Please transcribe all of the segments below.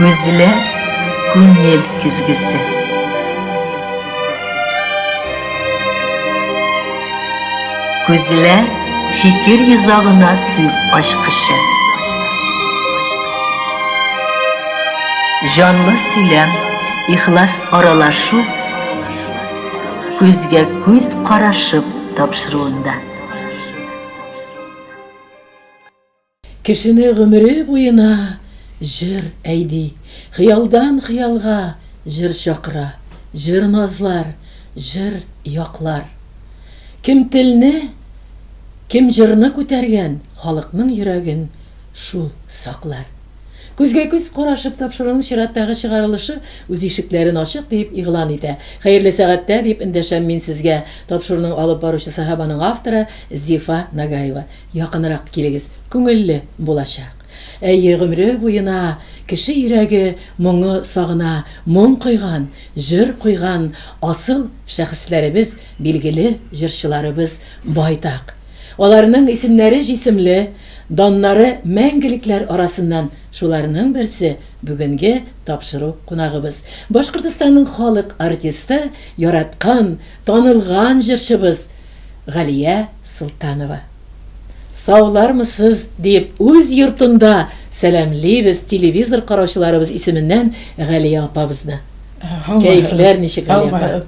Көзілі күн елкізгісі. Көзілі fikir yüzağına söz aşkışı. Canlı söylem, ihlas aralaşıp, көзге көз қарашып тапшыруында. Кішіні ғұмыры бойына жыр әйді, қиялдан қиялға жыр шақыра, жыр назлар, жыр яқлар. Кім тілні, кім жырны көтерген, халықның жүрегін шул сақлар. Көзге көз қарашып тапшыруның шираттағы шығарылышы өз ишекләрен ашық deyip иғлан ите. Хайырлы сәғатта deyip індешәм мен сізге тапшыруның алып барушы сахабаның авторы Зифа Нагаева. Яқынырақ келегіз, көңілі болашақ. Әйе ғұмыры бойына кіші йөрәге мұңы сағына мұң қойған, жыр қойған асыл шәхісләрібіз, белгілі жыршыларыбыз байтақ. Оларының исемләре жисемле, даннары мәңгіліклер арасынан шуларының бірсі бүгінге тапшыру қонағыбыз. Башқұртыстанның халық артисті, яратқан, танылған жыршыбыз Ғалия Сұлтанова. Саулармысыз деп өз йұртында сәлемлейбіз телевизор қараушыларыбыз исеменнән Ғалия апабызны. Кәйфләр ничек Ғалия апа?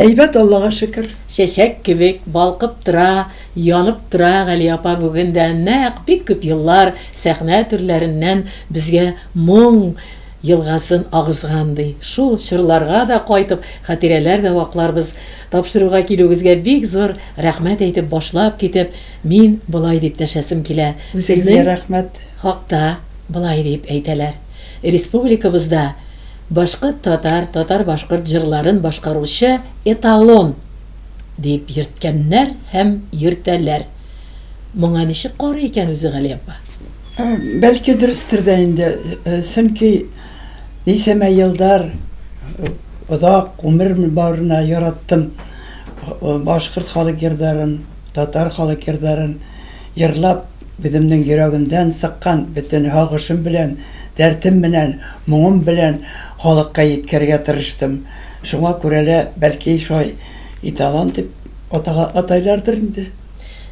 Әйбәт, Аллаға шөкер. Шәшәк кебек балқып тора, янып тора Ғалия апа бүгендә нәq бик күп еллар сәхнә түрләреннән безгә моң елгасын агызгандый. Шул чырларга да кайтып, хатирәләр дә вакларбыз. Тапшыруга килүгезгә бик зур рәхмәт әйтеп башлап китеп, мин булай дип тәшәсем килә. Сезгә рәхмәт. Хакта булай дип әйтәләр. Республикабызда башкорт татар башкорт җырларын башкаручы эталон дип йөрткәннәр һәм йөртәләр. Моңа ничек карый икән үзе Ғалия апа? Бәлки дөрестер дә инде, чөнки нисәмә елдар озак гомер барына яраттым. Башкорт халык йырларын, татар халык йырларын йырлап, үземнең йөрәгемдән сыккан бөтен һагышым белән, дәртем белән, моңым белән халыкка yetkәргә тырыштым. Шуңа күрә бәлки шулай италон дип атайлардыр инде.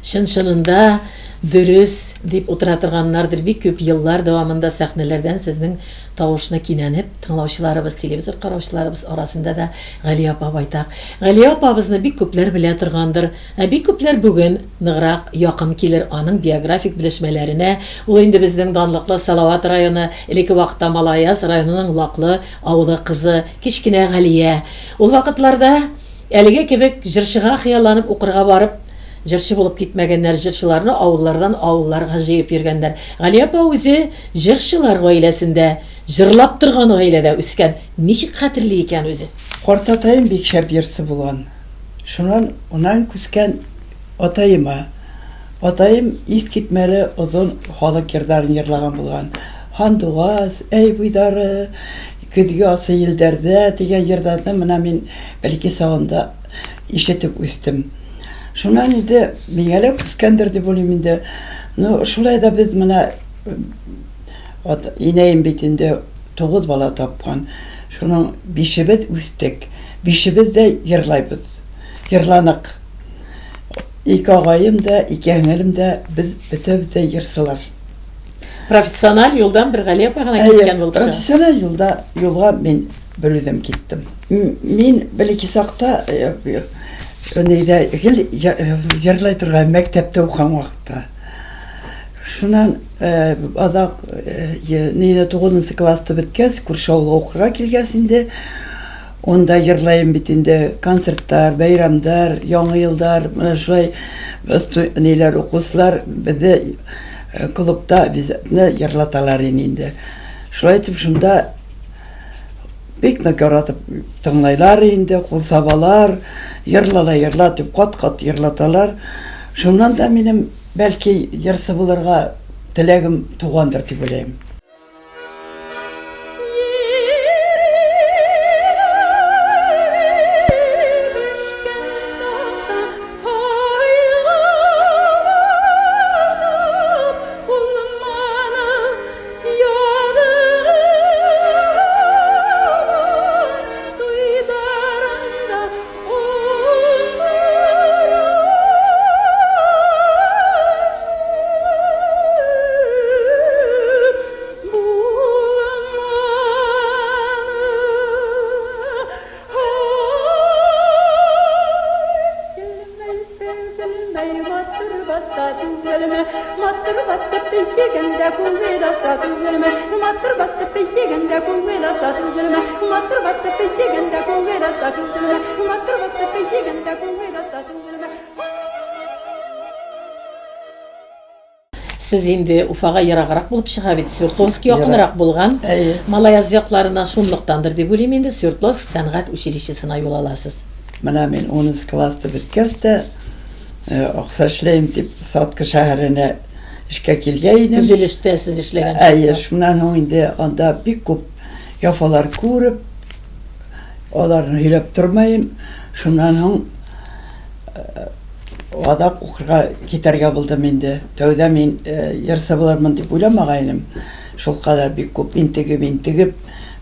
Шыншылында дөрес дип утыра торганнардыр, бик күп еллар дәвамында сәхнәләрдән сезнең тавышны кинәнеп, тыңлаучыларыбыз, телевизор караучыларыбыз арасында да Ғалия апа байтак. Ғалия апабызны бик күпләр белә торгандыр, бик күпләр бүген ныграк якын килер аның биографик белешмәләренә. Ул инде безнең данлыклы Салават районы, элекке вакытта Малаяз районының Лаклы авылы кызы, кичкенә Ғалия. Ул вакытларда әлеге кебек җырчыга хыялланып укырга барып, җырчы булып китмәгәннәр, җырчыларны авыллардан авылларга җыеп йөргәннәр. Ғалия апа үзе җырчылар гаиләсендә, җырлап торган гаиләдә үскән. Ничек хәтерли икән үзе? Картатайым бик шәп йырсы булган. Шуннан унан күскән атайыма. Атайым искитмәле озын халык йырларын йырлаган булган. Хандугаз, әй буйдары, көзгә асы елдәрдә дигән йырларны менә мин бәлки сагында ишетеп үстем. Шуннан инде миңәлә күскәндер дип уйлыйм инде. Шулай да без менә инәем бит инде 9 бала тапкан. Шуның 5ебез үстек. 5ебез дә йырлайбыз. Йырланык. Ике агайым да, ике һеңлем дә без бөтәбез дә йырсылар. Профессиональ юлдан бер Ғалия апа гына киткән булды. Профессиональ юлга мин бер үзем киттем. Мин бәлки сакта нидә йырлай торган мәктәптә укыган вакытта. Шуннан адак нидә 9 класста беткәс, күрше авылга укырга килгәс инде, онда йырлайм бит инде, концертлар, бәйрәмнәр, яңа елдар, менә шулай ниләр укучылар безне клубта безне йырлаталар инде. Шулай итеп шунда бик яратып тыңлайлар инде, кул сабалар, йырлала дип кат-кат йырлаталар. Шуннан да минем бәлки йырсы булырга теләгем тугандыр дип уйлыйм. күңел аса түгелме, матыр батты пейгенде күңел аса түгелме, матыр батты пейгенде күңел аса түгелме, матыр батты пейгенде күңел аса түгелме. Сіз инде Уфага ярагыраак булып чыга бит. Свердловский якынрак булган. Әйе. Малаяз якларына шунлыктандыр дип уйлыйм инде. Свердловск сәнгать училищесына юл аласыз. Менә мин 10 класста биткәч тә акса эшләйм дип Сатка шәһәренә эшкә килгәйнем. Төзелештә сез эшләгән. Әйе, шуннан һуң инде анда бик күп яфалар күреп, аларны һөйләп тормайым. Шуннан һуң адак укырга китәргә булдым инде. Тәүдә мин ярса булармын дип уйламагайным. Шул кадәр бик күп интегеп,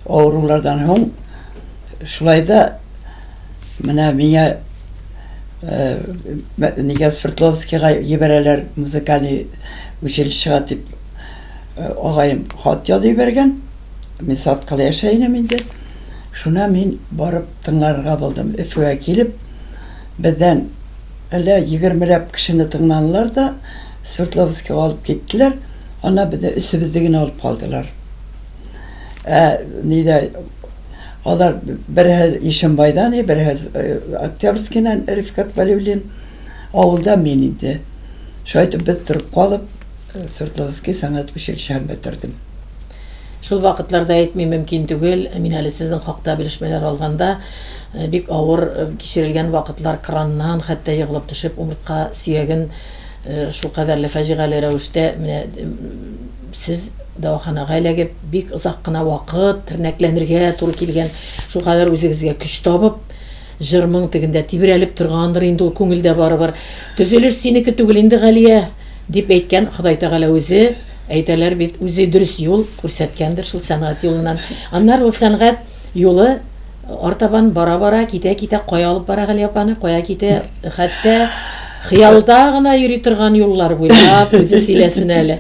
авырулардан һуң шулай да менә миңа нигә Свердловскийга ебәрәләр музыкальный училищега дип агаем хат язып бергән. Мин Саткада яшәйнем инде. Шуна мин барып тыңларга булдым. Өфөгә килеп, бездән әле 20ләп кешене тыңланылар да Свердловскийга алып киттеләр. Ана безне үсебезне генә алып калдылар. Нидә алар бер Ишембайдан, бер Октябрьскийнан Рифкат Валиуллин авылда мин инде. Шайтып без торып калып Свердловский сәнгать училищеһын бетердем. Шул вакытларда әйтмим мөмкин түгел. Мин әле сезнең хакта белешмәләр алганда бик авыр кичерелгән вакытлар краннан хәтта егылып төшеп умыртка сөяген шул кадәрле фаҗигале рәвештә менә сез дәваханага эләгеп бик озак кына вакыт тернәкләнергә туры килгән. Шул кадәр үзегезгә көч табып җырның тегендә тибрәлеп торгандыр инде ул күңелдә барыбер. Төзелеш синеке түгел инде Галия дип әйткән Ходай Тәгалә үзе. Әйтәләр бит үзе дөрес юл күрсәткәндер шул сәнгать юлынан. Аннар ул сәнгать юлы артабан бара-бара китә кая алып бара Галия апаны, кая китә, хәтта хыялда гына йөри торган юллар буйлап үзе сөйләсен әле.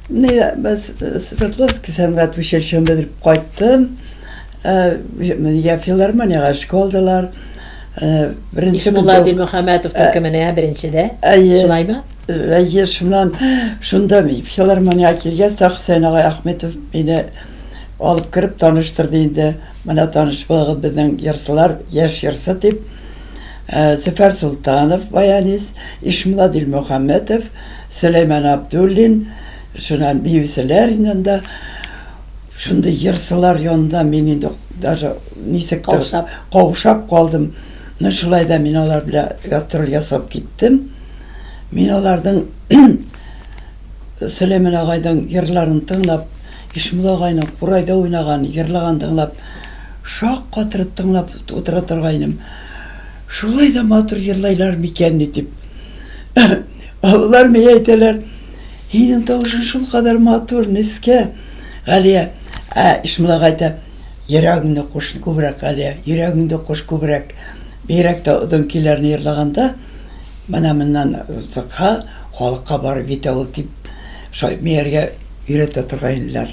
Без Свердловский сәнгать училищеһын бетереп кайттым. Я филармониягә школдалар. Исмулла Дилмөхәмәтов төркеменә беренчедә. Шулаймы? Әйе, шунда мин филармониягә килгәч, Хөсәйн агай Әхмәтов мине алып кирип таныштырды инде. Менә таныш булган безнең ярсылар, яшь ярсы дип. Зөфәр Султанов, баянист, Ишмулла Дилмөхәмәтов, Сөләйман Абдуллин, шунан биюселәр инде. Шунда ярсылар янында мин инде даже нисектер каушап калдым. Шулай да мин алар белән гастроль ясап киттем. Мин аларның Сөләйман агайның йырларын тыңлап, Ишмулла агайның курайда уйнаган, йырлаган тыңлап, шак катырып тыңлап утыра торгайным. Шулай да матур йырлайлар микән дип. Алар миңа әйтәләр, "Һинең тавышың шул кадәр матур, нескә." Галия, Ишмулла агай әйтә, "Йөрәгеңне куш күбрәк, Галия, йөрәгеңне куш күбрәк." Бирәк тә озын көйләрне йырлаганда, менә моннан узакка халыкка барып җитә ул дип шаймияргә өйрәтә торганнар.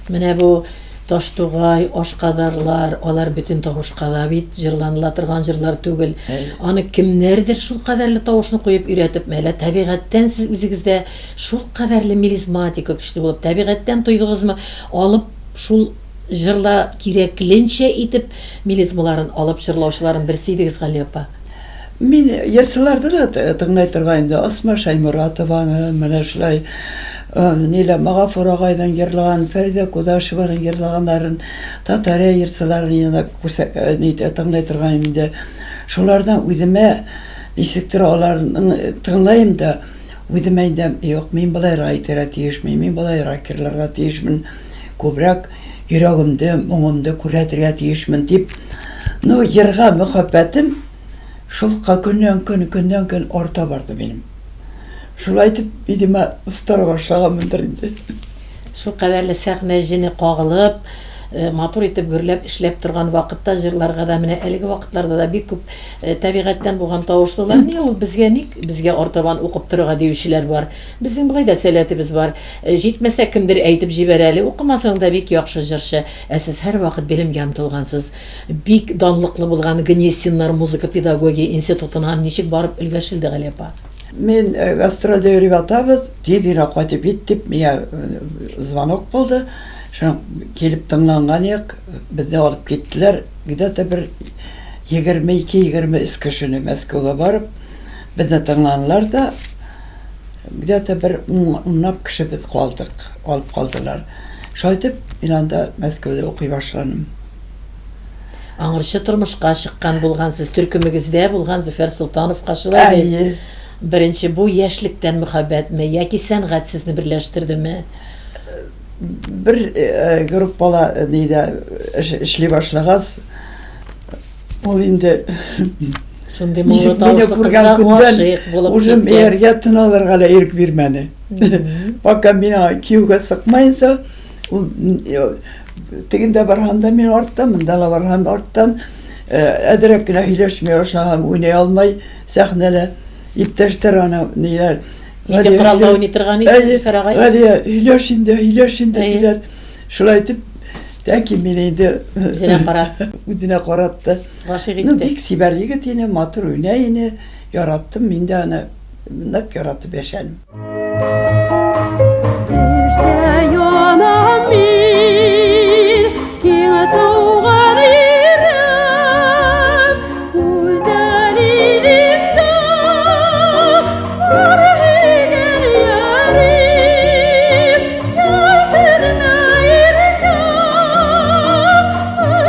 Менә бу Таштугай, Ашкадарлар, алар бүтән тавышка да бит җырланыла торган җырлар түгел. Аны кемнәрдер шул кадәрле тавышны куеп өйрәтеп, мәлә табигатьтән сез үзегездә шул кадәрле мелизматика көчле булып, табигатьтән тойдыгызмы, алып шул җырла кирәкленчә итеп мелизмаларын алып җырлаучыларын берсе идегез Галия апа. Мин ярсыларда да тыңлай торган да Асма Шаймуратованы, менә шулай Нила Магафур агайдан йырлаган, Фәридә Кудашеваның йырлаганнарын, татар ярсыларын янда тыңлай торган инде. Шулардан үземә нисектер аларны тыңлайм да, үземә инде юк, мин болайрак әйтергә тиешмен, мин болайрак йырларга тиешмен, күбрәк йөрәгемдә, моңымда күрәтергә тиешмен дип. Ну, йырга мөхәббәтем шул көннән көн арта барды минем. Шулай итеп, видимо, устара башлаганмындыр инде. Шул кадәрле сәхнә җене кагылып, матур итеп гөрләп эшләп торган вакытта җырларга да менә әлеге вакытларда да бик күп табигатьтән булган тавышлылар. Ни ул безгә артабан укып торырга диючеләр бар. Безнең булай да сәләтебез бар. Җитмәсә кемдер әйтеп җибәрә әле, укымасаң да бик яхшы җырчы. Сез һәр вакыт белемгә омтылгансыз. Бик данлыклы булган Гнесиннар музыка педагогия институтына ничек барып өлгәшелде Галия апа? Мен гастрольдә йөреп атабыз, тиз кайтып киттек, миңа звонок булды. Шуң килеп тыңланган ек, безне алып киттеләр. Где-то бер 22-23 кешене Мәскәүгә барып, безне тыңланлар да, где-то бер 10 кеше без калдык, алып калдылар. Шайтып, мин анда Мәскәүдә укый башланым. Аңырчы тормышка чыккан булгансыз, төркемегездә булган Зөфәр Солтановка шулай бит. Әйе. Беренче бу яшьлектән мөхәббәтме яки сәнгать сезне берләштердеме? Бер группала нидә эшли башлагас, ул инде Шундый Ничек мулла мине тавышлы күргән кызга көндән гашыйк булып уже китте. мияргә тыналырга да ирек бирмәне. Пока миңа кияүгә сыкмайынса, ул тегендә барганда мин арттан, монда ла барган арттан, әдерәк кенә һөйләшмәй башлаган, уйный алмай сәхнәлә иптәштәр аны ниләр. Инде коралда уйный торган иде Зөфәр агай. Галия, һөйләш инде диләр. Шулай итеп, тәки мин инде Үзенә карап үзенә каратты. гашыйк Ну, итте. бик сибәр егет ине, матур уйнай ине, яраттым, мин дә аны нык яратып яшәдем. Эштә янам мин, киң туган ирем, үзән илемдә арыган ярым, яшермә иркә,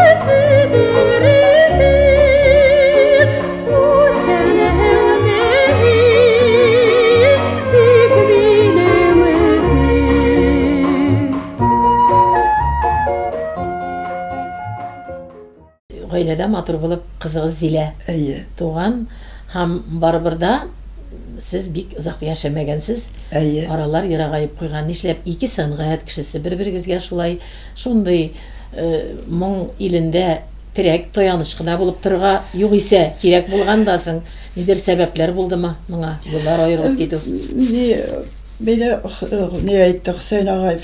әйтсидерелер, үзән меһин, тик минем үзем. Гаиләдә матур булып кызыгыз Зилә Әйе, туган һәм барыбырда сез бик озак яшәмәгәнсез. әйе. Аралар ерагайып куйган. Нишләп ике сәнгать кешесе бер-берегезгә шулай шундый моң илендә терәк таyaныш кына булып торырга югыйсә кирәк булгандасың. Нидер сәбәпләр булдымы моңа? Юллар аерылып китү. Мине әйтте Хөсәйн агай,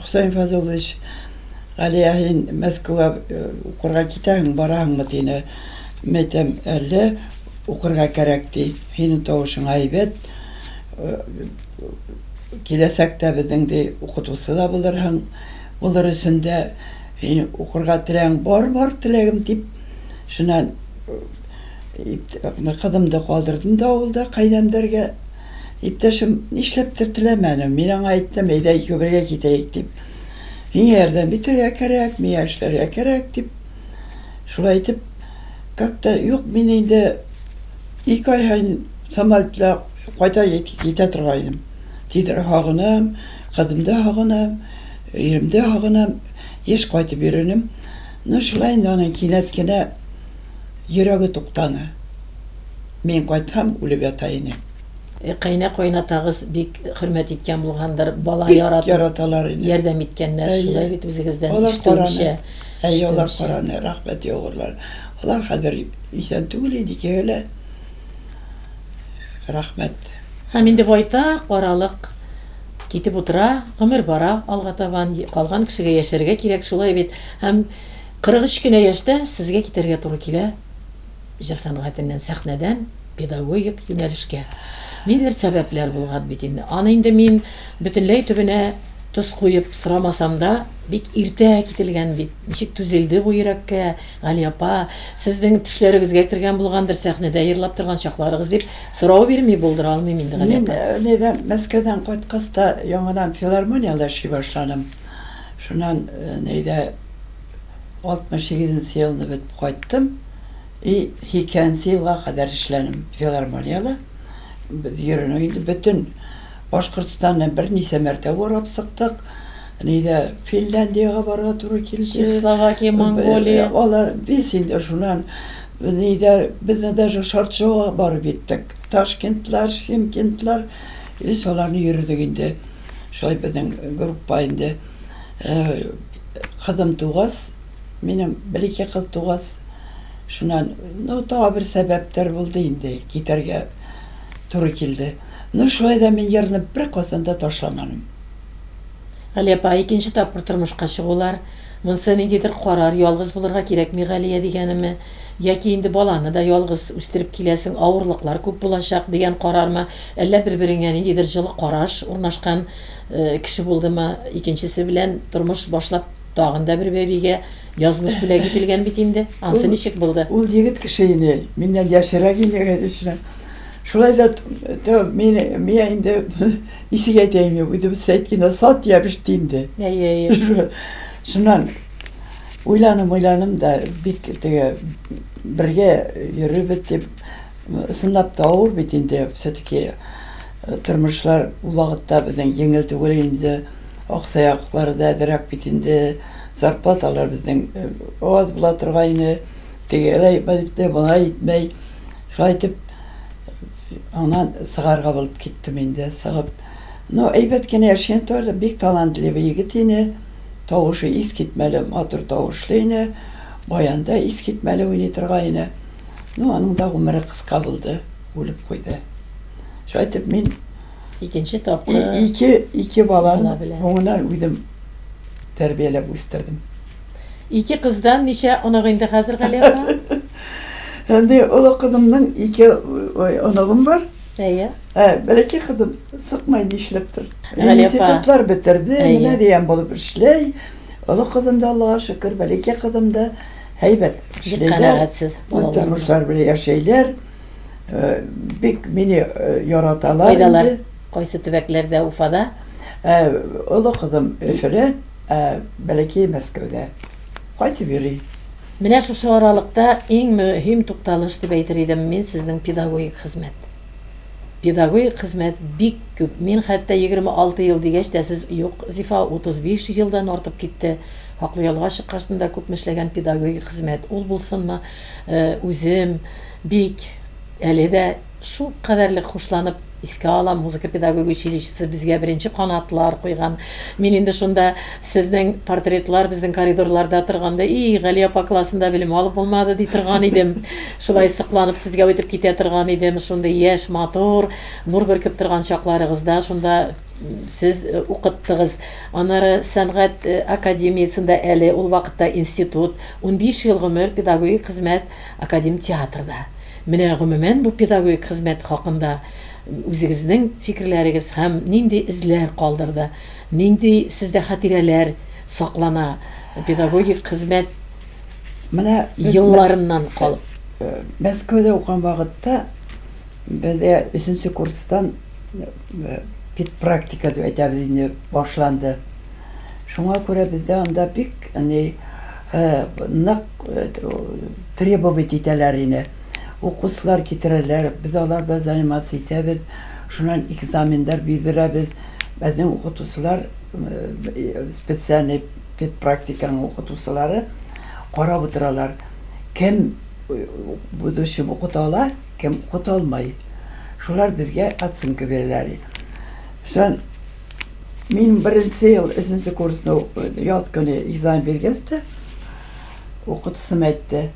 Хөсәйн Фазылович, Галия, һин Мәскәүгә укырга китәһең, бараһыңмы дине. Мәйтәм, әллә укырга кирәк ди. Һинең тавышың әйбәт. Киләсәктә безнең ди укытучы да булырһың. Булыр өчендә һин укырга теләгең бар теләгем дип. Шуннан кызымды калдырдым да авылда кайнамдәргә. Иптәшем нишләптер теләмәде. Мин аңа әйттем, әйдә икәү бергә китәйек дип. Миңа ярдәм итәргә кирәк, миңа эшләргә кирәк дип. Шулай итеп, как-то юк, мин инде 2 ай һайын самолетта кайта китә торгайным. Тидер һагынам, кызымды һагынам, иремде һагынам, еш кайтып йөренем. Ну шулай инде аның кинәт кенә йөрәге туктаны. Мин кайтсам үлеп ята ине. Кайнатагыз бик хөрмәт иткән булгандыр. Бала Бик яратып яраталар ине. ярдәм иткәннәр. Әйе. Шулай бит үзегездән Алар ишетүчә. Әйе, алар караны, рәхмәт яуырлар. Алар хәзер исән түгел иде әле. Рәхмәт. Һәм инде байтак аралык китеп утыра, гомер бара, алга табан калган кешегә яшәргә кирәк, шулай бит. Һәм 43 кенә яшьтә сезгә китәргә туры килә. Җыр сәнгатеннән, сәхнәдән педагогик юнәлешкә. Нидер сәбәпләр булган бит инде. Аны инде мин бөтенләй төбенә тоз куеп сорамасам да, бик иртә кителгән бит. Ничек түзелде бу йөрәккә, Гали апа, сезнең төшләрегезгә кергән булгандыр сәхнәдә йырлап торган чакларыгыз дип сорау бирми булдыра алмыйм инде Гали Мин апа. нидән Мәскәүдән кайткаста яңадан филармониялар эшли башланым. Шуннан нидә 68 елны бетеп кайттым. И 2 елга кадәр эшләнем филармонияда. Йөренә инде бөтен Башкортстаннан бер нисә мәртәбә урап сыктык. Нидә Финляндиягә барырга туры килде. Чехословакия, Монголия. Алар без инде шуннан нидә безне даже Шарджоға барып иттек. Ташкентлар, Шимкентлар, biz аларны йөрдек инде. Шулай безнең группа инде. Кызым тугас, минем бер-ике кыз тугас. Шуннан, ну, тагы бер сәбәптәр булды инде, китәргә туры килде. Ну, шулай да мин ярны бер касан да ташламадым. Гали апа, икенче тапкыр тормышка чыгулар Монсы ниндидер карар, ялгыз булырга кирәкми Галия дигәнеме, яки инде баланы да ялгыз үстереп киләсең, авырлыклар күп булачак дигән карармы, әллә бер-береңә ниндидер җылы караш урнашкан кеше булдымы? Икенчесе белән тормыш башлап тагын да бер бәбигә язмыш бүләк ителгән бит инде. Ансы ничек булды? Ул егет кеше ине, миннән яшәрәк ине. Шулай да мен инде нисек әйтәйем, үзебез әйткәндә сат ябышты инде. Шуннан уйланым да бик теге бергә йөрибез дип ысынлап та авыр бит инде. Все-таки тормышлар ул вакытта безнең еңел түгел инде. Аксаяклары да әдерәк бит инде. Зарплаталар безнең аз була торгайны. Тегеләй бәлкә бuna итмәй. Шулай итеп аннан сыгарга булып киттем инде. Сыгып. Ну, әйбәт кенә яшәгән торды, бик талантлы егет ине. Тавышы искитмәле, матур тавышлы ине. Баянда искитмәле уйный торгайны. Ну, аның да гомере кыска булды, үлеп куйды. Шулай итеп мин Икенче тапкыр ике баланы оңынан үзем тәрбияләп үстердем. Ике кыздан ничә онык инде хәзер Галия? Әнде олы кызымның ике онығым бар. Әйе. Бәләкәй кызым сыкмай нишләптер. Галия Институтлар бетерде, менә дигән булып эшләй. Олы кызым да Аллага шөкер, бәләкәй кызым да һәйбәт эшләйләр. Канәгатьсез Тормышлар белән яшәйләр. Бик мине яраталар инде. Кайсы төбәкләрдә, Уфада? Олы кызым Өфөдә, бәләкәй Мәскәүдә. Кайтып йөри. Менә шушы аралыкта иң мөһим тукталыш дип әйтер идем мин сезнең педагогик хезмәт. Педагогик хезмәт бик күп. Мин хәтта 26 ел дигәч тә сез юк, Зифа 35 елдан артып китте. Хаклы ялга чыккашында күп эшләгән педагогик хезмәт. Ул булсынмы, үзем бик әле дә шул кадәрлек хушланып искә алам. Музыка педагогик училищесы безгә беренче канатлар куйган. Мин инде шунда сезнең портретлар безнең коридорларда торганда, Галия апа классында белем алып булмады ди торган идем. Шулай сыкланып сезгә үтеп китә торган идем. Шунда яшь, матур, нур бөркеп торган чакларыгызда шунда сез укыттыгыз. Аннары сәнгать академиясендә әле ул вакытта институт, 15 ел гомер педагогик хезмәт академ театрда. Менә гомумән бу педагогик хезмәт хакында үзегезнең фикерләрегез һәм нинди эзләр калдырды? Нинди сездә хатирәләр саклана педагогик хезмәт Менә елларыннан калып? Мәскәүдә укыган вакытта бездә 3нче курстан педпрактика дип әйтәбез инде башланды. Шуңа күрә бездә анда бик нык требовать итәләр ине. Укучылар китерәләр, без алар белән занимация итәбез, шуннан экзаменнар бирдерәбез. Безнең укытучылар специальный педпрактиканың укытучылары карап утыралар. Кем будущем укыта ала, кем укыта алмай. Шулар безгә оценка бирәләр. Шуннан мин беренче ел 3нче курсны яз көне экзамен биргәстә, укытучым әйтте: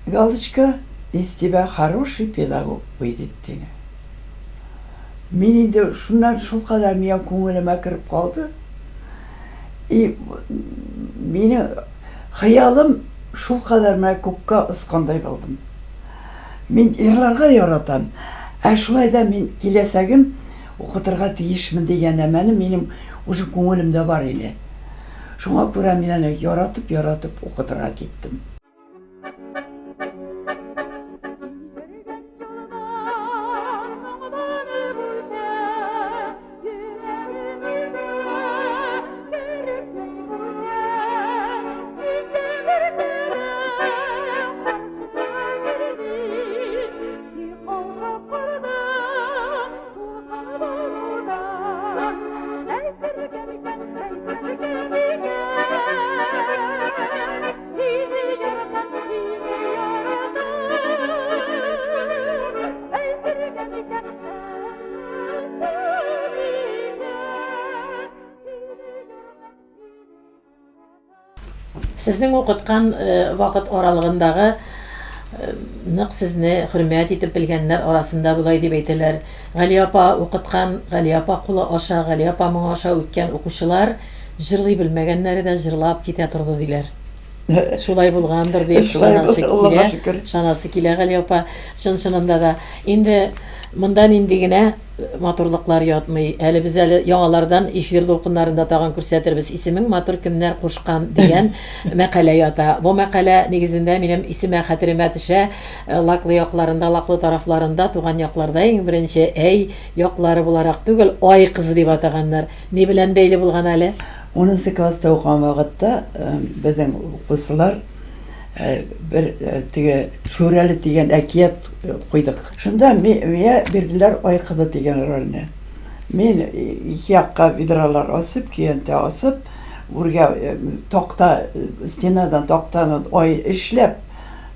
Галочка, из тебя хороший педагог выйдет. Мин инде шуннан шул кадәр миңа күңелемә кирип калды. И мине хыялым шул кадәр мә күккә оскандай булдым. Мин ирларга яратам. Шулай да мин киләсәгем укытырга тиешмен дигән әмәне минем уже күңелемдә бар иде. Шуңа күрә мин аны яратып укытырга киттем. Сезнең укыткан вакыт аралыгындагы нык сезне хөрмәт итеп белгәннәр арасында булай дип әйтәләр. Галия апа укыткан, Галия апа кулы аша, Галия апа моңа аша үткән укучылар җырлый белмәгәннәре дә җырлап китә торды диләр. Шулай булгандыр дип Шулай булды, Аллага шөкер. шанасы килә Гали апа. Чын-чынында да инде мондан инде генә матурлыклар ятмый. Әле без әле яңалардан эфир дулкыннарында тагын күрсәтербез. Исемең матур кемнәр кушкан дигән мәкалә ята. Бу мәкалә нигезендә минем исемә хәтеремә төшә. Лаклы якларында, лаклы тарафларында, туган якларда иң беренче әй яклары буларак түгел, ай кызы дип атаганнар. Ни белән бәйле булган әле? 10 класста укыган вакытта безнең укучылар бер теге Шүрәле дигән әкият куйдык. Шунда мия бирделәр ай кызы дигән рольне. Мин ике якка видралар асып, киянтә асып, үргә токта, стенадан токтаны ай эшләп,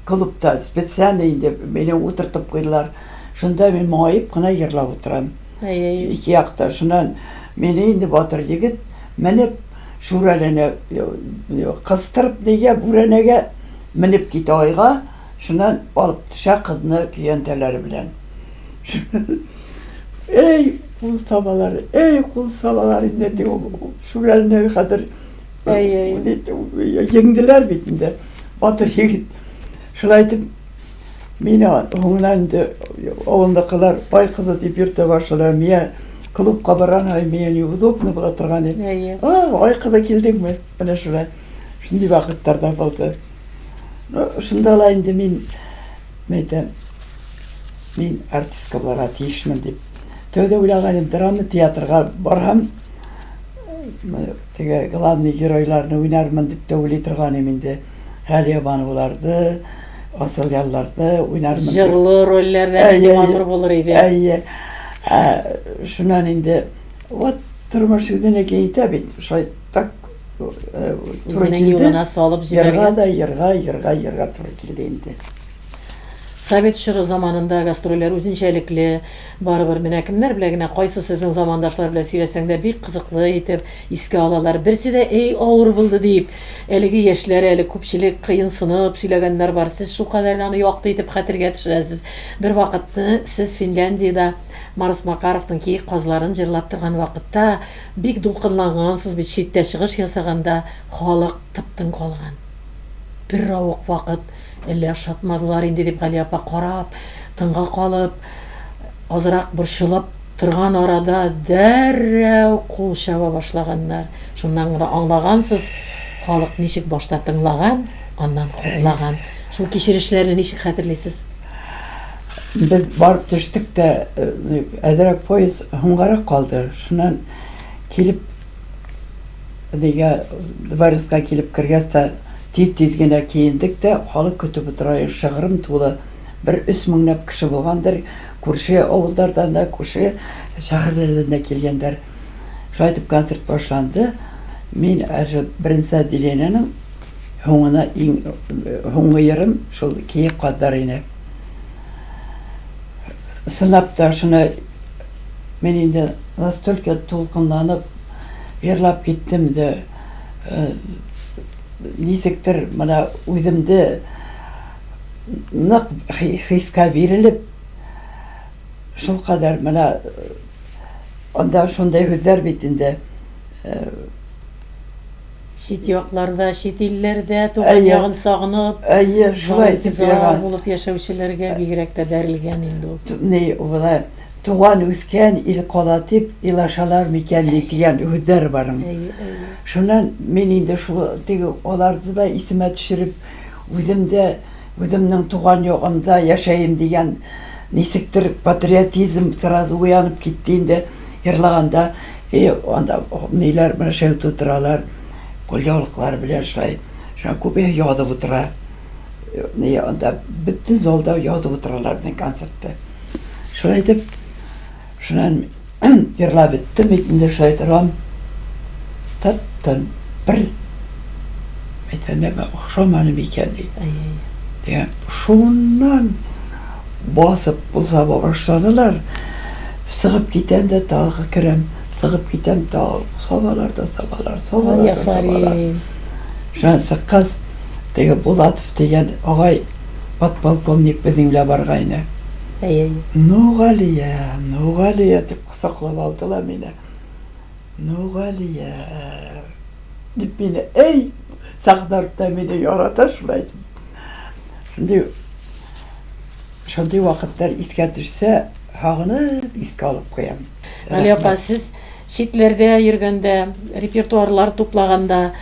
клубта специально инде мине утыртып куйдылар. Шунда мин моңаеп кына йырлап утырам. Ике якта. Шуннан мине инде батыр егет менеп Шүрәлене кыстырып нигә бүрәнәгә менеп китә айга, шуннан алып төшә кызны көянтәләре белән. Эй, кул сабалар инде Шүрәлене хәзер еңделәр бит инде. Батыр егет. Шулай итеп мине аңланды инде авылдакылар ай кызы дип йөртә башлар. Мия клубка барган ай мия неудобно була торган иде. Ай кызы килдеңме? Менә шулай. Шундый вакыттарда булды. Шунда ла инде мин артистка буларга тиешмен дип. Тәүдә уйлаган идем, драма театрга барам. Теге главный геройларны уйнармын дип тә уйлый торган идем инде. Галия Бануларды, Асыл ялларды уйнармын. Җырлы рольләрдә матур булыр иде. Шуннан инде вот тормыш үзенә китә бит. Шулай так үзенең юлына салып җибәргән. Йырга туры килде инде. Совет чоры заманында гастрольләр үзенчәлекле, барыбер менә кемнәр белә генә кайсы сезнең замандашлар белән сөйләсәң дә бик кызыклы итеп искә алалар. Берсе дә эй авыр булды дип, әлеге яшьләр әле күпчелек кыенсынып сөйләгәннәр бар. Сез шулкадәр аны якты итеп хәтергә төшерәсез. Бер вакытны сез Финляндиядә Марс Макаровның Киек казларын җырлап торган вакытта бик дулкынлангансыз бит, читтә чыгыш ясаганда халык тып-тын калган. Бер рауык вакыт әллә шатмадылар инде дип Гали апа карап, тынга калып, азрак борчылып торган арада дәррәү кул чаба башлаганнар. Шуннан гына аңлагансыз, халык ничек башта тыңлаган, аннан хуплаган. Шул кичерешләрне ничек хәтерлисез? Без барып төштек тә, әдерәк поезд һуңгарак калды. Шуннан килеп дигә дворецка килеп кергәс тә тиз генә киендек тә, халык көтеп утыра, шыгрым тулы. Бер 3000 кеше булгандыр, күрше авыллардан да, күрше шәһәрләрдән да килгәннәр. Шулай итеп концерт башланды. Мин беренче отделениянең һуңына һуңгы ярым шул Киек казлары ине. Сынап та шуны мен инде настолько тулкынланып йырлап киттем дә, нисектер менә үземде нык хискә бирелеп, шул кадәр менә анда шундай хүзләр бит инде. Чит якларда, чит илләрдә туган ягын сагынып, шулай итеп булып яшәүчеләргә бигрәк тә дәрелгән инде ул. Не, улай туган үскән ил кала дип илашалар микән дигән хүзләр барым. Шуннан мен инде шул теге аларды да исемә төшереп, үземнең туган ягымда яшәйм дигән нисектер патриотизм сразу уянып китте инде йырлаганда. Анда ниләр менә шәү тутыралар, кулъялыклар белән шулай. Шуңа күпе ядып утыра. Не, анда бөтен залда ядып утыралар безнең концертта. Шулай итеп, шуннан йырлап биттем, инде шулай торам. Таттан бер мәйтәнәмә охшаманы микән ди. Шуннан басып узаба башланалар. Сыгып китәм дә тагы керәм. Сыгып китәм тагы сабалар. Шуннан сыккас теге Булатов дигән агай подполковник безнең белән баргайны. Нугалия дип кысаклап алдылар мине. Нугалия. Дип мине, ей, сахнарда мине ярата шулай. Шундый вакытлар искә төшсә, һагынып искә алып куям. Али апа, сез шитләрдә йөргәндә, репертуарлар туплаганда,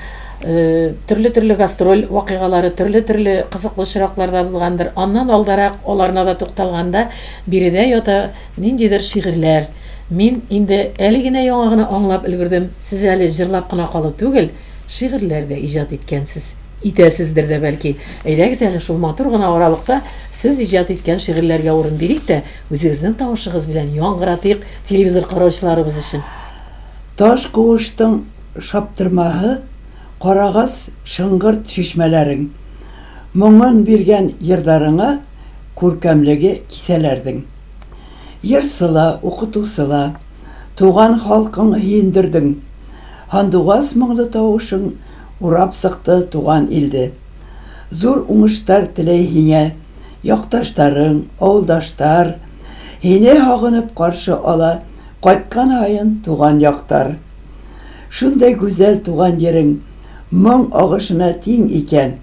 төрле-төрле гастроль вакыйгалары, төрле-төрле кызыклы очракларда булгандыр. Аннан алдарак аларына да тукталганда, биредә ята ниндидер шигырьләр. Мин инде әле генә яңа гына аңлап өлгердем. Сез әле җырлап кына калу түгел, шигырьләр дә иҗат иткәнсез. Итәсездер дә бәлки. Әйдәгез әле шул матур гына аралыкта сез иҗат иткән шигырьләргә урын бирик тә, үзегезнең тавышыгыз белән яңгыратыйк телевизор караучыларыбыз өчен. Таш куыштың шаптырмаһы, карагас шыңгырт шишмәләрең. Моңын биргән йырдарыңа күркәмлеге кисәләрдең. Йырсыла, укытусыла, туган халкың һиндердең. Хандугас моңлы тавышың урап сыкты туган илде. Зур уңыштар теләй һиңә, якташтарың, авылдаштар, һине һагынып каршы ала кайткан һайын туган яктар. Шундай гүзәл туган ерең, моң агышына тиң икән.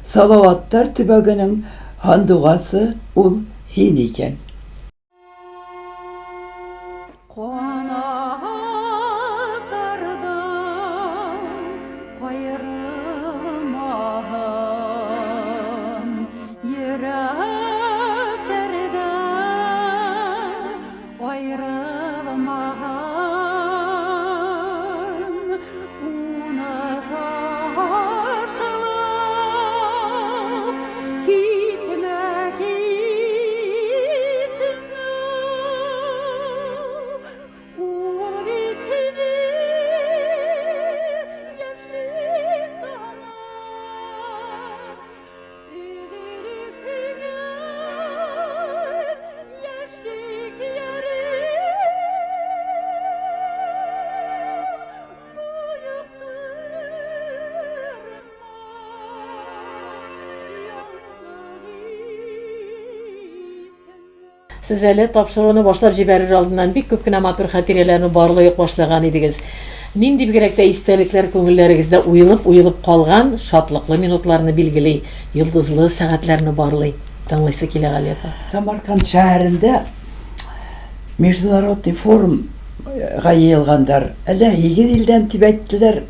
Салаваттар төбәгенең хандугасы ул һин икән. Сез әле тапшыруны башлап җибәрер алдыннан бик күп кенә матур хатирәләрне барлык башлаган идегез. Нинди бигрәк тә истәлекләр күңелләрегездә уелып калган шатлыклы минутларны билгели, йолдызлы сәгатьләрне барлый. Тыңлыйсы килә Али апа. Самарканд шәһәрендә международный форум гаелгандар. Әллә 2 илдән тибәттеләр.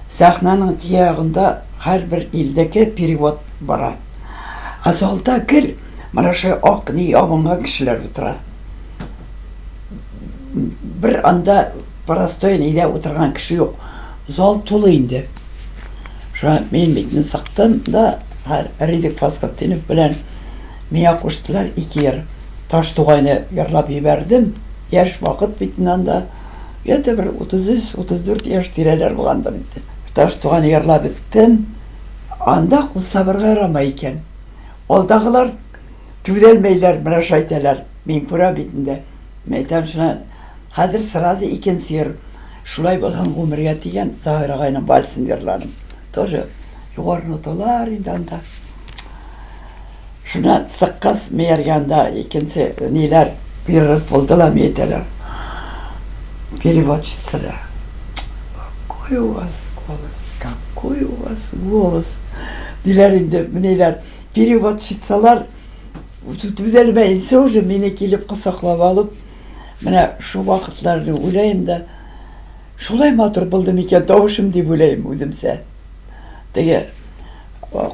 Сахнаның тиягында һәрбер илдәге перевод бара. Азалда гел mana şu akni yabınğa kişiler otura. Bir anda parastoyun ile oturgan kişi yok. Zal tolu indi. Şu an men bitini saktım da eridik faskatını bilen miya koştular 2 yer. Taş tuğayını yarlap yiberdim. Yaş vakit bitinden da yete bir 33-34 yaş direler bulandır indi. Taş tuğayını yarlap ettim. Anda kul sabırga yaramayken. Oldağılar tüdelmeyler, mıraş ayteler. Min kura bitinde. Meytem şuna hadir sırası iken siyir. Şulay bolhan umriya diyen Zahir ağayla balsin yerlerim. Тоже yuvar notalar indanda. Şuna sıkkas meyerganda ikinci niler bir buldular meyteler. Переводчица. Какой у вас голос, какой у вас голос. Dilerinde neler переводчицалар düzelmeyinse уже beni gelip kısaklap alıp mene şu vakitlerini ulayım da şulay matur buldum iken tavuşum diye ulayım özümse. Dege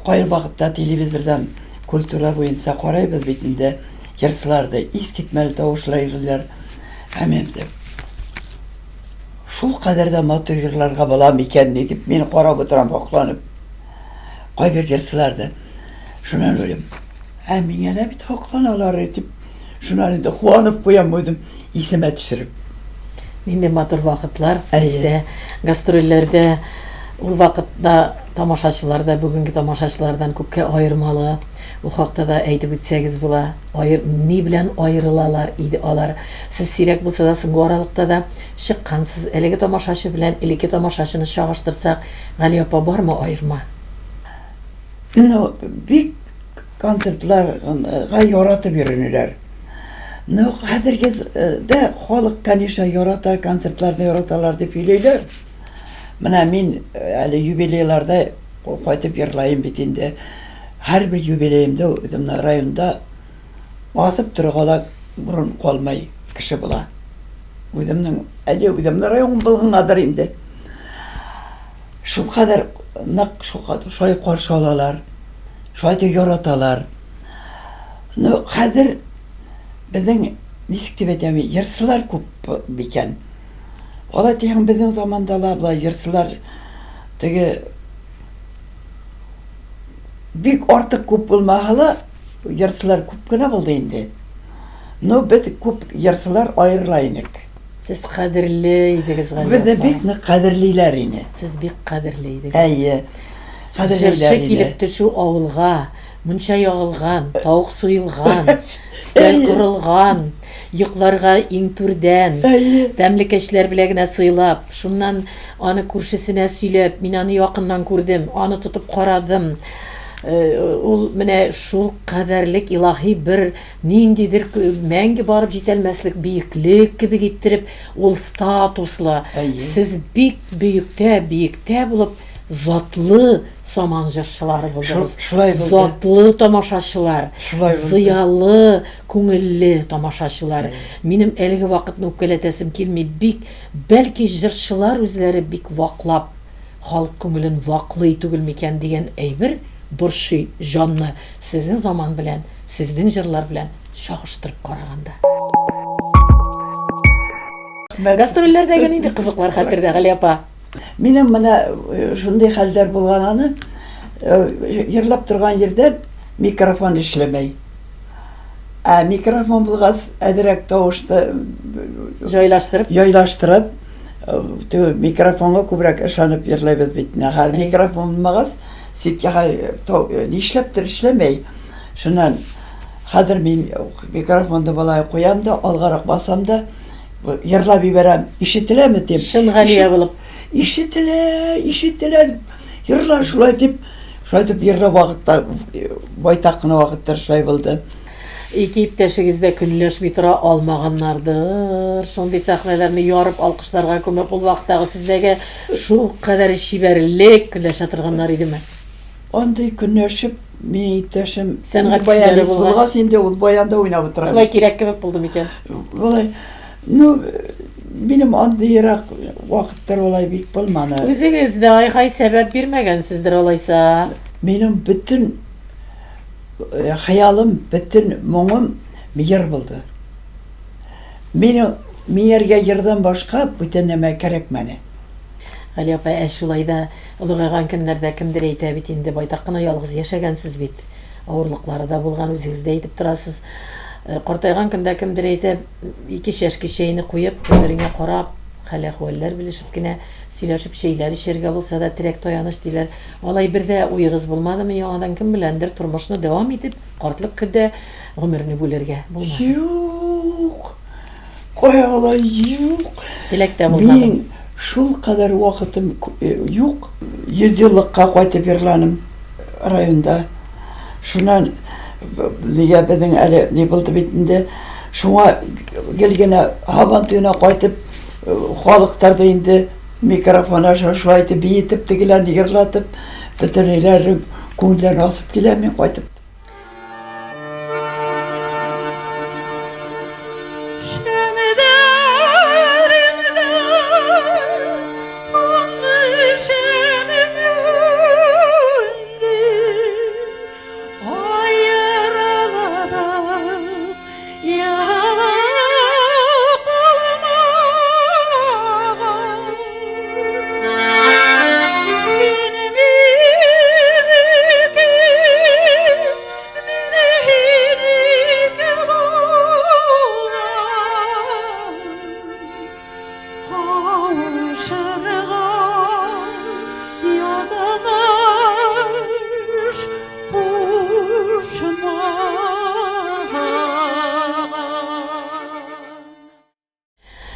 koyur vakitte televizordan kultura boyunca korayız bitinde yarısılarda iskitmeli tavuşlayırlar hemen de şul kadar da matur yırlarga bulam iken ne deyip beni korab oturan baklanıp koy bir yarısılarda şuna ölüm Mine de bir toklanalar edip şunları da kuanıp koyamadım isime düşürüp. Нинди матур вакытлар бездә, гастрольләрдә, ул вакытта тамашачыларда бүгенге тамашачылардан күпкә аермалы. Бу хакта да әйтеп үтсәгез була. Ни белән аерылалар иде алар. Сез сирәк булса да соңгы аралыкта да чыккансыз. Әлеге тамашачы белән элекке тамашачыны чагыштырсак, Гали апа бармы аерма? Ну, бик konsertlarga yaratып yürünürler. No, herkes de halk kanişa yarata konsertlerde yaratalar deyip söyleyler. Менә мин әле юбилейларда кайтып йырлайым бит инде. Һәрбер юбилеемдә үземнең районда басып торгала бурын калмай кеше була. Үземнең район булганадыр инде. Шул кадәр нык шулай каршы алалар, шулай яраталар. Ну, хәзер безнең ничек дип әйтәм, йырсылар күп бикән. Алай дигән безнең заманда булай йырсылар теге бик артык күп булмаһа, йырсылар күп кенә булды инде. Ну, без күп йырсылар аерыла инек. Сез кадерле идегез Галия Без дә апа. бик нык кадерлиләр ине. Сез бик кадерле идегез. Әйе. Кадерлиләр Җырчы ине. килеп төшү авылга, мунча ягылган, тавык суелган, стәл Әйе. курылган, йокларга иң түрдән, Әйе. тәмлекәчләр беләгенә сыйлап, шуннан аны күршесенә сөйләп, мин аны якыннан күрдем, аны тотып карадым. Ул менә шул кадерлек илаһи бер ниндидер мәңге барып җитәлмәслек биеклек кебек иттереп, ул статуслы. Әйе. Сез бик биектә булып затлы саман җырчылары булдыгыз. Шулай булды. Затлы тамашачылар, Шулай булды. зыялы, күңелле тамашачылар. Минем әлеге вакытны үпкәләтәсем килми, бик бәлки җырчылар үзләре бик ваклап, халык күңелен ваклый түгел микән дигән әйбер борчый җанны сезнең заман белән, сезнең җырлар белән чагыштырып караганда. Гастрольләрдәге нинди кызыклар хәтердә, Галия апа? Минем менә шундый хәлдәр булгананы, йырлап торган җирдән микрофон эшләмәй. Микрофон булгас, әдерәк тавышты Җайлаштырып, яйлаштырып, микрофонга күбрәк ышанып йырлайбыз бит. Һәр микрофон булмагас, ситкә нишләптер эшләмәй. Шуннан хәзер мин микрофонды балай куям да, алгарак басам да, йырлап ибәрәм. Ишетеләме дип. шын Галия булып. Ишетелә. Йырла шулай дип йырла вакытта, байтак кына вакыттар шулай булды. Ике иптәшегездә көнләшми тора алмаганнардыр. Шундый сәхнәләрне ярып алкышларга күмеп ул вакыттагы сездәге шул кадәр шибәрлек көнләшә торганнар идеме? Андый көнләшеп, мине иптәшем Сәнгать баянист кешеләре булгач. булгас инде ул баянда уйнап утыра. Шулай кирәк кебек булды микән? Булай. Ну, минем андыйрак вакыттар улай бик булманы. Үзегез дә ай-хай сәбәп бирмәгәнсездер алайса. Минем бүтән хаялым, бүтән моңым мияр булды. Минем мияргә йырдан башка бүтән нәмә кирәкмәне. Галия апа, шулай да олыгайган көннәрдә кемдер әйтә бит инде байтак кына ялгыз яшәгәнсез бит. Авырлыклары да булган, үзегез дә әйтеп торасыз. Картайган көндә кемдер әйтә, ике шәшке чәйне куеп, бер-береңә карап, хәл-әхвәлләр белешеп кенә сөйләшеп чәйләр ишәргә булса да терәк таяныш диләр. Алай бер дә уегыз булмадымы, яңадан кем беләндер тормышны дәвам итеп, картлык көндә гомерне бүләргә булмады. Юк. Кая юк. Теләктә булмады. Мин шул кадәр вакытым юк. 100 еллыкка кайтып йырланым районда. Шуннан безнең әле ни булды бит инде. Шуңа гелгенә һабан туена кайтып халыктарда инде микрофон аша шулай итеп биетеп тегеләрне йырлатып, бөтенләре күңелләрен асып килә мин кайтып.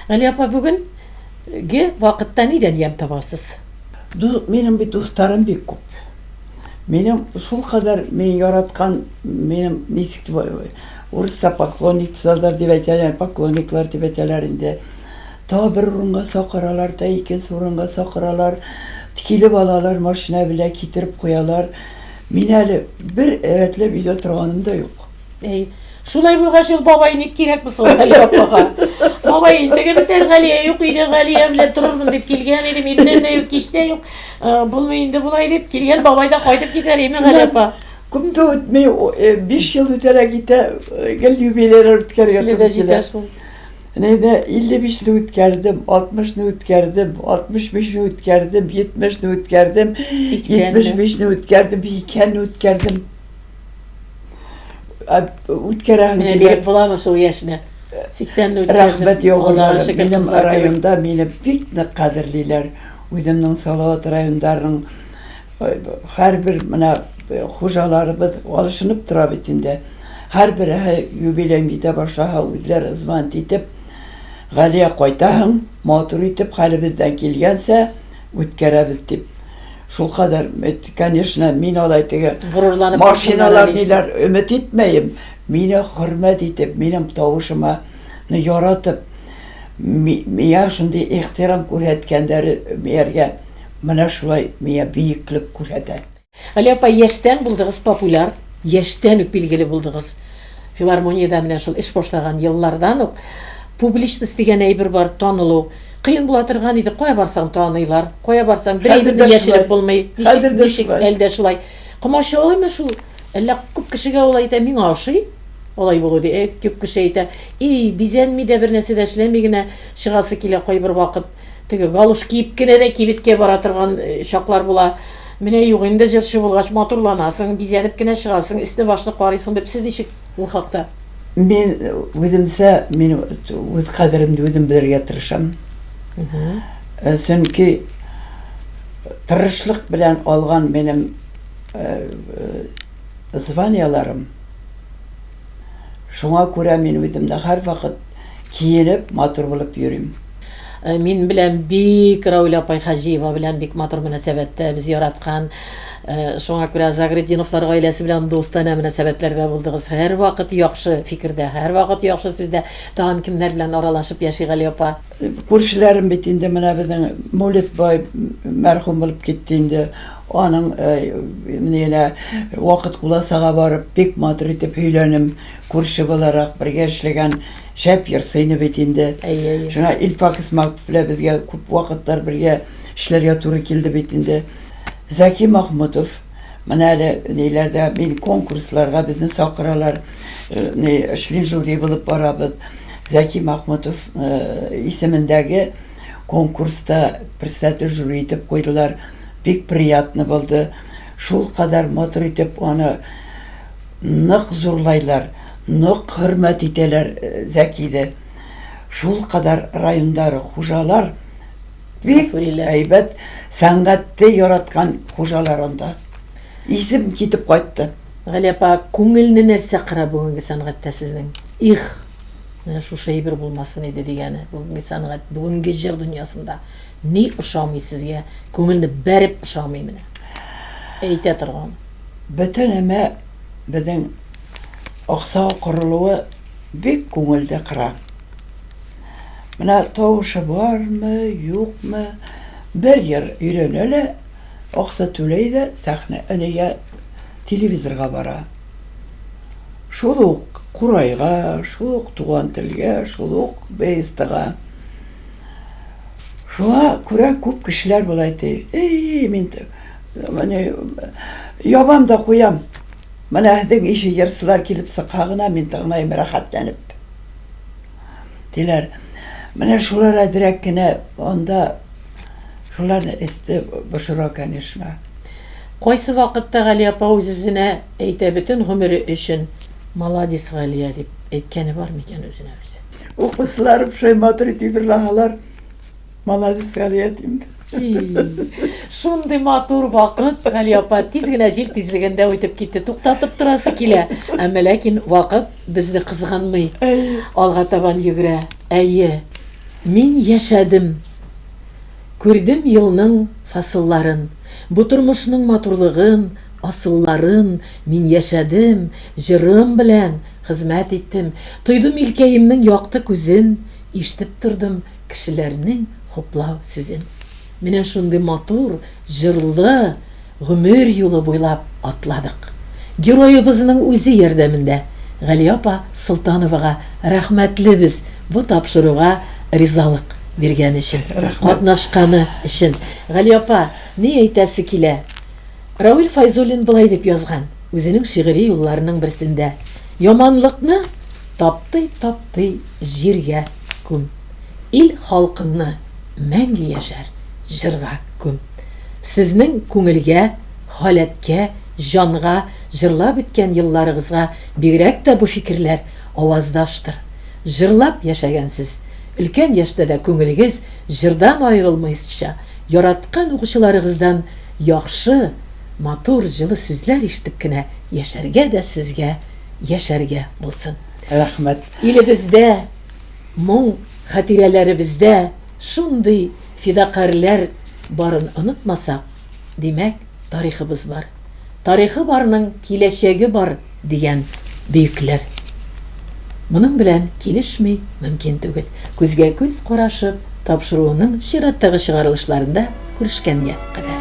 Галия апа, бүгенге вакытта нидән ям табасыз? Минем бит дустарым бик күп. Минем шул кадәр мин яраткан, минем урысча поклонниклар дип әйтәләр, поклонниклар дип әйтәләр инде. Та bir урынга сакыралар, та икенче урынга сакыралар, тикилеп алалар, машина белән китереп куялар. Мин әле бер рәтләп өйдә торганым да юк. Шулай булгач ул бабай ник кирәк булсын Галия апага. Бабай интеге битәр Галия юк иде, Галия белән торырмын дип килгән идем, иртән дә юк, кич тә юк. Булмый инде булай дип килгән бабай да кайтып китәр име Галия апа? Күп тә үтмәй 5 ел үтәлә китә, гел юбилейлар үткәргә туры килә. Нәйдә 55-не үткәрдем, 60-ны үткәрдем, 65-не үткәрдем, 70-не үткәрдем, 75-не үткәрдем, 2-не үткәрдем. Үткәрәм Менә биреп буламы шул яшенә? 80-не үткәрдем. Рәхмәт яугырлар. Минем районда мине бик нык кадерлиләр. Үземнең Салават райондарының һәрбер менә хуҗаларыбыз алышынып тора бит инде. Һәрбер юбилей итә башлаһа, үзләр изман итеп, Галия кайтаһың, матур итеп хәлебездән килгәнсә, үткәрәбез дип. Шул кадәр, конечно, мин алай теге машиналар ниләр өмет итмәем. Мине хөрмәт итеп, минем тавышыма яратып, мия шундый ихтирам күрһәткәннәре мияргә менә шулай мия биеклек күрһәтә. Галия апа, яшьтән булдыгыз популяр, яшьтән үк билгеле булдыгыз. Филармониядә менә шул эш башлаган еллардан ук публичность дигән әйбер бар, танылу. Кыен була торган иде, кая барсаң таныйлар, кая барсаң бер әйберне яшереп булмый. Ничек әлдә шулай. Комачалыймы шул? Әллә күп кешегә ул әйтә, миңа ошый. Алай булу ди. Күп кеше әйтә, бизәнми дә бер нәрсә дә эшләми генә чыгасы килә кайбер вакыт. Теге галуш киеп кенә дә кибеткә бара торган шаклар була. Менә юк инде җырчы булгач матурланасың, бизәнеп кенә чыгасың, өсте башны карыйсың дип сез ничек ул хакта? Мин үземсә, мин үз кадеримне үзем белергә тырышам. Сөнки тырышлык белән алган минем званияларым. Шуңа күрә мин үземдә һәр вакыт киенеп, матур булып йөрим. Мин белән бик Рауля апай Хаҗиева белән бик матур мөнәсәбәттә без яраткан. Шуңа күрә Загретдиновлар гаиләсе белән достана мөнәсәбәтләрдә булдыгыз. Һәр вакыт яхшы фикердә, һәр вакыт яхшы сүздә. Тагын кемнәр белән аралашып яши Галия апа? Күршеләрем бит инде менә безнең Мәүлид бай мәрхүм булып китте инде. Аның менә вакыт куласага барып бик матур итеп һөйләнем. Күрше буларак бергә эшләгән шәп йөрсәйне бит инде. Шуңа Илфак Исмаков белән безгә күп вакытлар бергә эшләргә туры килде бит инде. Зәки Махмутов, менә әле ниләрдә мин конкурсларга безне сакыралар, эшлин жюри булып барабыз. Зәки Махмутов исемендәге конкурста председатель жюри итеп куйдылар. Бик приятны булды. Шул кадәр матур итеп аны нык зурлайлар, нык хөрмәт итәләр Зәкиде. Шул кадәр райондары хуҗалар бик әйбәт сәнгатьте яраткан хуҗалар анда. Исем китеп кайтты. Галия апа, күңелне нәрсә кыра бүгенге сәнгатьтә сезнең? Менә шушы әйбер булмасын иде дигәне. Бүгенге сәнгать, бүгенге җыр дөньясында ни ошамый сезгә? Күңелне бәреп ошамый менә. Әйтә торган. Бөтен әмә безнең акса корылуы бик күңелдә кыра. Менә тавышы бармы, юкмы? Бер йөр өйрәнәлә, акса түләй дә сәхнә энегә телевизорга бара. Шул ук Курайга, шул ук Туган телгә, шул ук БСТга. Шуңа күрә күп кешеләр булай ди. Мин менә ябам да куям. Менә һең ише йырсылар килеп сыкагына мин тагынайм рәхәтләнеп. Диләр. Менә шулар әдрәк кенә анда шуларны эсте башыра, конечно. Кайсы вакытта Галия апа үзенә әйтә бөтен гомере өчен Молодец Галия дип әйткәне бар микән үзенә үзе? Укысларым шуй матур итеп берлаһалар. Молодец Галия дим. Шундый матур вакыт Галия апа тиз генә җил тизлегендә үтеп китте. Туктатып торасы килә. Әмма ләкин вакыт безне кызганмый. Алга табан йөгерә. Әйе. Мин яшәдем. Күрдем елның фасылларын. Бу тормышның матурлыгын, асылларын мин яшәдем, җырым белән хезмәт иттем. Тойдым илкәемнең якты күзен, ишетеп тордым кешеләрнең хуплау сүзен. Менә шундый матур, җырлы гомер юлы буйлап атладык. Героебызның үзе ярдәмендә Гали апа Солтановага рәхмәтлебез бу тапшыруга ризалык биргән өчен, катнашканы өчен. Гали апа, ни әйтәсе килә? Равил Файзуллин былай дип язган, үзенең шигъри юлларының берсендә: Яманлыкны тапты җиргә күм. Ил халкыңны мәңге яшәр җырга күм. Сезнең күңелгә, халәткә, җанга җырлап үткән елларыгызга бигрәк тә бу фикерләр аваздаштыр. Җырлап яшәгәнсез. Өлкән яшьтә дә күңелегез җырдан аерылмыйча, яраткан укучыларыгыздан яхшы, матур, җылы сүзләр ишетеп кенә яшәргә дә сезгә яшәргә булсын. Рәхмәт. Илебездә, моң хатирәләребездә шундый фидакарлар барын онытмасак, димәк, тарихыбыз бар. Тарихы барның киләчәге бар дигән бөекләр. Моның белән килешми мөмкин түгел. Күзгә күз карашып, тапшыруның чираттагы чыгарылышларында күрешкәнгә кадәр.